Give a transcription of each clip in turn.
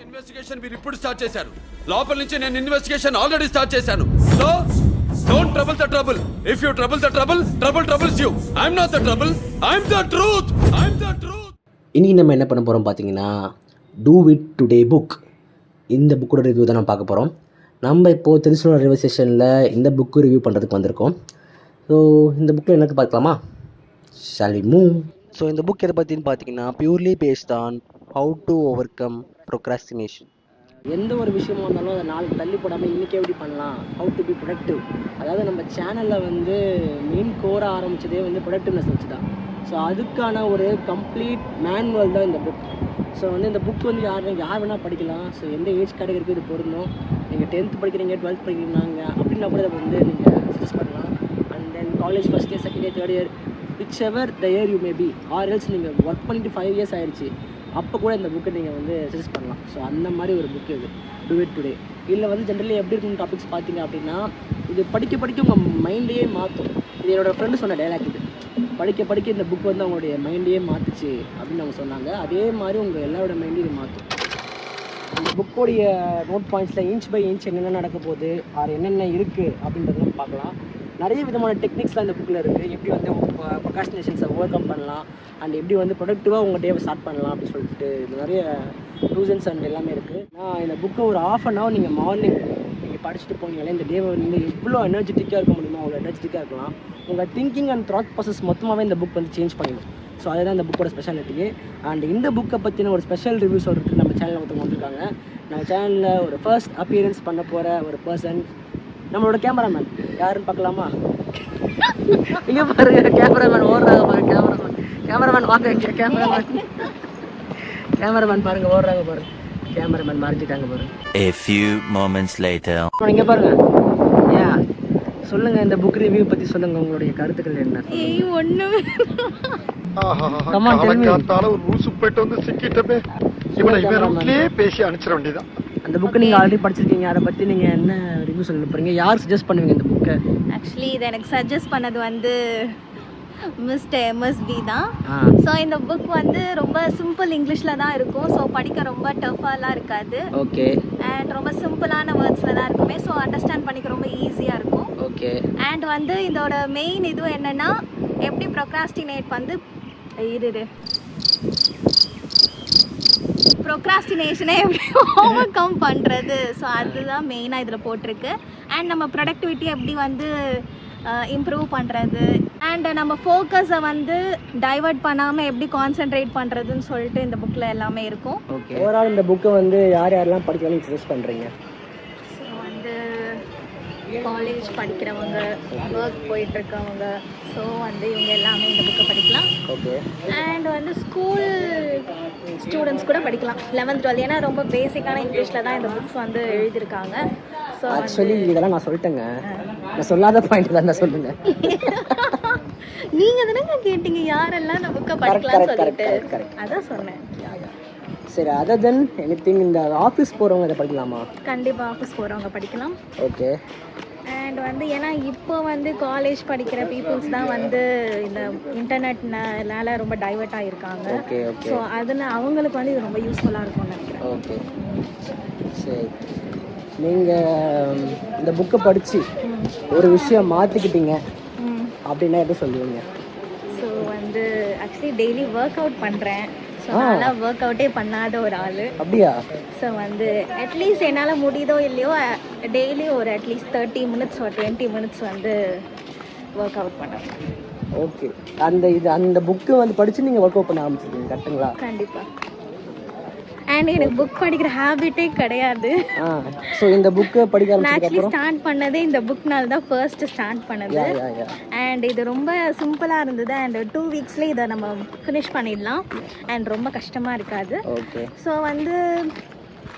Investigation మీరు ఇప్పుడు start చేశారు. లోపల నుంచి నేను ఇన్వెస్టిగేషన్ ఆల్రెడీ స్టార్ట్ చేశాను. So don't trouble the trouble. If you trouble the trouble, trouble troubles you. I am not the trouble, I am the truth. I yam the truth. இன்னைக்கு நம்ம என்ன பண்ண போகிறோம் பார்த்தீங்கன்னா, டூ இட் டுடே புக். இந்த புக்கோட review தான் நம்ம பார்க்க போகிறோம். நம்ம இப்போது திருச்சூர் ரயில்வே ஸ்டேஷனில் இந்த புக்கு ரிவ்யூ பண்ணுறதுக்கு வந்திருக்கோம். ஸோ இந்த புக்கில் எனக்கு பார்க்கலாமா? Shall we move? ஸோ இந்த புக் எதை பற்றின்னு பார்த்தீங்கன்னா, purely based on how to overcome procrastination. எந்த ஒரு விஷயமா இருந்தாலும் அதை நாள் தள்ளி போடாமல் இன்றைக்கே எப்படி பண்ணலாம், ஹவு டு பி ப்ரொடக்டிவ். அதாவது நம்ம சேனலில் வந்து மெயின் கோராக ஆரம்பித்ததே வந்து ப்ரொடக்டிவ்னஸ் வச்சு தான். ஸோ அதுக்கான ஒரு கம்ப்ளீட் மேனுவல் தான் இந்த புக். ஸோ வந்து இந்த புக் வந்து யார் வேணால் படிக்கலாம். ஸோ எந்த ஏஜ் கேட்டகரிக்கு இது பொருந்தும். நீங்கள் 10th படிக்கிறீங்க, 12th படிக்கிறீங்க அப்படின்னா கூட அதை வந்து நீங்கள் சஜஸ்ட் பண்ணலாம். And then college first year, second year, third year, which ever the year you may be, or else நீங்கள் ஒர்க் பண்ணிட்டு 5 years ஆயிடுச்சு, அப்போ கூட இந்த புக்கை நீங்கள் வந்து சஜஸ்ட் பண்ணலாம். ஸோ அந்த மாதிரி ஒரு புக் இது டூ இட் டுடே. இதில் வந்து ஜென்ரலி எப்படி இருக்குன்னு டாபிக்ஸ் பார்த்தீங்க அப்படின்னா, இது படிக்க படிக்க உங்கள் மைண்டையே மாற்றும். இது என்னோடய ஃப்ரெண்டு சொன்ன டைலாக். இது படிக்க படிக்க இந்த புக் வந்து அவங்களுடைய மைண்டையே மாற்றுச்சு அப்படின்னு அவங்க சொன்னாங்க. அதே மாதிரி உங்கள் எல்லாரோட மைண்டையும் இது மாற்றும். இந்த புக்கோடைய நோட் பாயிண்ட்ஸில் இன்ச் பை இன்ச் என்னென்ன நடக்க போகுது, அது என்னென்ன இருக்குது அப்படின்றத நம்ம பார்க்கலாம். நிறைய விதமான டெக்னிக்ஸ்லாம் இந்த புக்கில் இருக்குது. எப்படி வந்து ப்ரொக்ராஸ்டினேஷன்ஸை ஓவர் கம் பண்ணலாம், அண்ட் எப்படி வந்து ப்ரொடக்டிவாக உங்கள் டேவை ஸ்டார்ட் பண்ணலாம் அப்படின்னு சொல்லிட்டு நிறைய டூசன்ஸ் அண்ட் எல்லாமே இருக்குது. நான் இந்த புக்கை ஒரு 1/2 hour நீங்கள் மார்னிங் நீங்கள் படிச்சுட்டு போனீங்களே, இந்த டேவை நீங்கள் எவ்வளோ எனர்ஜெட்டிக்காக இருக்க முடியுமோ அவ்வளோ எனர்ஜெட்டிக்காக இருக்கலாம். உங்கள் திங்கிங் அண்ட் தாட் ப்ராசஸ் மொத்தமாகவே இந்த புக் வந்து சேஞ்ச் பண்ணிடும். ஸோ அதுதான் இந்த புக்கோட ஸ்பெஷாலிட்டி. அண்ட் இந்த புக்கை பற்றின ஒரு ஸ்பெஷல் ரிவ்யூ சொல்கிறதுக்கு நம்ம சேனலில் ஒருத்தவங்க வந்திருக்காங்க. நம்ம சேனலில் ஒரு ஃபர்ஸ்ட் அப்பியரன்ஸ் பண்ண போகிற ஒரு பர்சன் நம்மளோட கேமராமேன். யாருன்னு பார்க்கலாமா? இங்கே பாருங்க, கேமராமேன் ஓடுறாங்க பாருங்க. கேமராமேன் வாங்க. கேமராமேன் பாருங்க, ஓடுறாங்க பாருங்க. கேமராமேன் மாறிட்டாங்க பாருங்க. A few moments later. இங்கே பாருங்க. சொல்லுங்க, இந்த புக் ரிவ்யூ பற்றி சொல்லுங்க, உங்களுடைய கருத்துக்கள் என்ன? ஒண்ணுமே ஒரு லூசு போயிட்டு வந்து சிக்கிட்டமே. பேசி அனுப்பிச்சிட வேண்டியதான். அந்த புக்கை நீங்கள் ஆல்ரெடி படிச்சிருக்கீங்க, அதை பற்றி நீங்கள் என்ன ரிவ்யூ சொல்ல போகிறீங்க? யார் சஜஸ்ட் பண்ணுவீங்க இந்த புக்கை? ஆக்சுவலி இது எனக்கு சஜஸ்ட் பண்ணது வந்து மிஸ்டர் எம்எஸ்பி தான். ஸோ இந்த புக் வந்து ரொம்ப சிம்பிள் இங்கிலீஷில் தான் இருக்கும். ஸோ படிக்க ரொம்ப டஃப்பாலாம் இருக்காது. ஓகே. அண்ட் ரொம்ப சிம்பிளான வேர்ட்ஸில் தான் இருக்குமே. ஸோ அண்டர்ஸ்டாண்ட் பண்ணிக்க ரொம்ப ஈஸியாக இருக்கும். ஓகே. அண்ட் வந்து இதோட மெயின் இது என்னென்னா, எப்படி ப்ரொக்ராஸ்டினேட் வந்து ப்ரொக்ராஸ்டினேஷனை எப்படி ஓவர் கம் பண்ணுறது. ஸோ அதுதான் மெயினாக இதில் போட்டிருக்கு. அண்ட் நம்ம ப்ரொடக்டிவிட்டி எப்படி வந்து இம்ப்ரூவ் பண்ணுறது, அண்ட் நம்ம ஃபோக்கஸை வந்து டைவர்ட் பண்ணாமல் எப்படி கான்சென்ட்ரேட் பண்ணுறதுன்னு சொல்லிட்டு இந்த புக்கில் எல்லாமே இருக்கும். ஓகே. ஓவரால் இந்த புக்கை வந்து யாரெல்லாம் படிக்கலாம்னு சஜஸ்ட் பண்ணுறீங்க? ஸோ வந்து காலேஜ் படிக்கிறவங்க, ஒர்க் போயிட்டுருக்கவங்க, ஸோ வந்து இவங்க எல்லாமே இந்த புக்கை படிக்கலாம். ஓகே. அண்ட் வந்து ஸ்கூல் ஸ்டூடெண்ட்ஸ் கூட படிக்கலாம், 11th 12. ஏன்னா ரொம்ப பேசிக்கான இங்கிலீஷில் தான் இந்த புக்ஸ் வந்து எழுதியிருக்காங்க. ஸோ ஆக்சுவலி இதெல்லாம் நான் சொல்லிட்டேங்க, நான் சொல்லாத பாயிண்ட் தான் சொல்லுங்க. நீங்கள் தானே கேட்டீங்க யாரெல்லாம் இந்த புக்கை படிக்கலாம்னு சொல்லிட்டு, அதான் சொன்னேன். சரி, அதர் தென் எனிதிங் இந்த ஆஃபீஸ் போகிறவங்க இதை படிக்கலாமா? கண்டிப்பாக ஆஃபீஸ் போகிறவங்க படிக்கலாம். ஓகே. அண்ட் வந்து ஏன்னா இப்போ வந்து காலேஜ் படிக்கிற பீப்புள்ஸ் தான் வந்து இந்த இன்டர்நெட்னால ரொம்ப டைவர்ட் ஆகிருக்காங்க. ஓகே. ஓகே. ஸோ அதில் அவங்களுக்கு வந்து இது ரொம்ப யூஸ்ஃபுல்லாக இருக்கும்னு நினைக்கிறேன். ஓகே. சரி, நீங்கள் இந்த புக்கை படித்து ஒரு விஷயம் மாற்றிக்கிட்டீங்க அப்படின்னா எப்படி சொல்லுவீங்க? ஸோ வந்து ஆக்சுவலி டெய்லி ஒர்க் அவுட் பண்ணுறேன். ஸோ அதனால் ஒர்க் அவுட்டே பண்ணாத ஒரு ஆள். அப்படியா? ஸோ வந்து அட்லீஸ்ட் என்னால் முடியுதோ இல்லையோ டெய்லி ஒரு அட்லீஸ்ட் 30 minutes or 20 minutes வந்து ஒர்க் அவுட் பண்ணுறேன். ஓகே. அந்த புக்கு வந்து படித்து நீங்கள் ஒர்க் அவுட் பண்ண ஆரம்பிச்சிருக்கீங்க, கரெக்டுங்களா? கண்டிப்பாக. அண்ட் எனக்கு புக் படிக்கிற ஹேபிட்டே கிடையாது. ஸோ இந்த புக்கை படிக்க நான் ஆக்சுவலி ஆரம்பிச்சதுக்கப்புறம் ஸ்டார்ட் பண்ணதே இந்த புக்னால தான் ஃபர்ஸ்ட் ஸ்டார்ட் பண்ணது. அண்ட் இது ரொம்ப சிம்பிளாக இருந்தது. அண்ட் 2 வீக்ஸ்லேயே இதை நம்ம ஃபினிஷ் பண்ணிடலாம். அண்ட் ரொம்ப கஷ்டமாக இருக்காது. ஓகே. ஸோ வந்து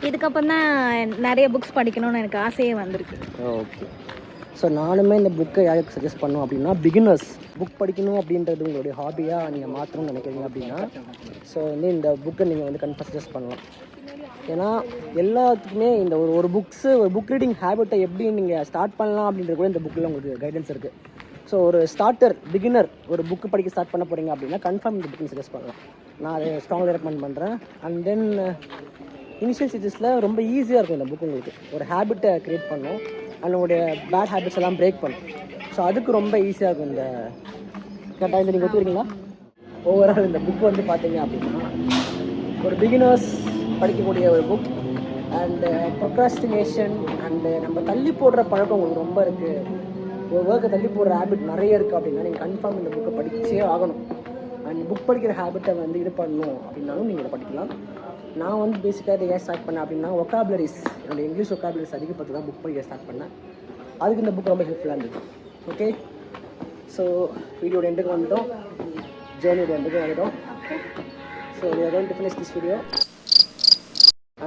இதுக்கப்புறம் தான் நிறைய புக்ஸ் படிக்கணும்னு எனக்கு ஆசையே வந்திருக்கு. ஓகே. ஸோ நானுமே இந்த புக்கை யாருக்கு சஜஸ்ட் பண்ணோம் அப்படின்னா, பிகினர்ஸ் புக் படிக்கணும் அப்படின்றது உங்களுடைய ஹாபியாக நீங்கள் மாற்றணும்னு நினைக்கிறீங்க அப்படின்னா, ஸோ வந்து இந்த புக்கை நீங்கள் வந்து கண்டிப்பாக சஜஸ்ட் பண்ணலாம். ஏன்னா எல்லாத்துக்குமே இந்த ஒரு புக் ரீடிங் ஹேபிட்டை எப்படி நீங்கள் ஸ்டார்ட் பண்ணலாம் அப்படின்றது கூட இந்த புக்கில் உங்களுக்கு கைடன்ஸ் இருக்குது. ஸோ ஒரு பிகினர் ஒரு புக்கு படிக்க ஸ்டார்ட் பண்ண போகிறீங்க அப்படின்னா கன்ஃபார்ம் இந்த புக்கு சஜஸ்ட் பண்ணலாம். நான் அதை ஸ்ட்ராங்லி ரெக்கமெண்ட் பண்ணுறேன். அண்ட் தென் இனிஷியல் ஸ்டேஜஸில் ரொம்ப ஈஸியாக இருக்கும் இந்த புக். உங்களுக்கு ஒரு ஹேபிட்டை க்ரியேட் பண்ணும் அண்ட் உங்களுடைய பேட் ஹேபிட்ஸ் எல்லாம் பிரேக் பண்ணும். ஸோ அதுக்கு ரொம்ப ஈஸியாக இருக்கும் இந்த கரெக்டாக இந்த நீங்கள் ஒத்துக்கிறீங்களா? ஓவரால் இந்த புக் வந்து பார்த்தீங்க அப்படின்னா ஒரு பிகினர்ஸ் படிக்கக்கூடிய ஒரு புக். அண்டு ப்ரொக்ராஸ்டினேஷன் அண்டு நம்ம தள்ளி போடுற பழக்கம் உங்களுக்கு ரொம்ப இருக்குது, ஒரு ஒர்க்கை தள்ளி போடுற ஹேபிட் நிறைய இருக்குது அப்படின்னா நீங்கள் கன்ஃபார்ம் இந்த புக்கை படிச்சே ஆகணும். அண்ட் புக் படிக்கிற ஹேபிட்டை வந்து இது பண்ணணும் அப்படின்னாலும் நீங்கள் இதை படிக்கலாம். நான் வந்து பேசிக்காக இதை ஏன் ஸ்டார்ட் பண்ணேன் அப்படின்னா, ஒக்காபுலரிஸ் என்னோடய இங்கிலீஷ் ஒக்காபுலரிஸ் அதிகப்பட்டு தான் புக் படிக்க ஸ்டார்ட் பண்ணேன். அதுக்கு இந்த புக் ரொம்ப ஹெல்ப்ஃபுல்லாக இருந்தது. ஓகே. ஸோ வீடியோட எண்டுக்கு வந்துட்டோம், ஜேர்னியோட எண்டுக்கு வந்துட்டோம். So we are going to finish this video.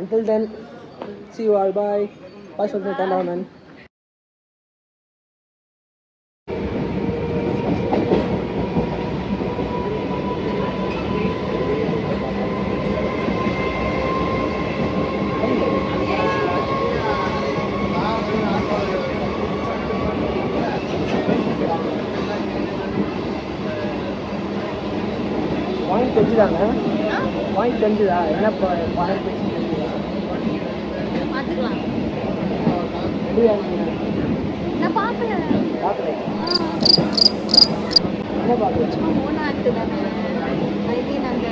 Until then, see you all. Bye. Bye for the cameraman. Point தெரிஞ்சுதாங்க? பாயிண்ட் தெரிஞ்சுதா? என்ன பாயிண்ட் பேசி தெரிஞ்சுதா? பார்த்துக்கலாம். எப்படியா நான் பார்க்கல. பார்க்கல. என்ன பார்க்கல? சும்மா மோனா ஆக்ட் தானே. ஐ மீன் அந்த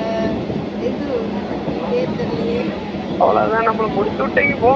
இது பேர் தெரியலையே. அவ்வளோதான், நம்மளை முடிச்சு விட்டீங்க போ.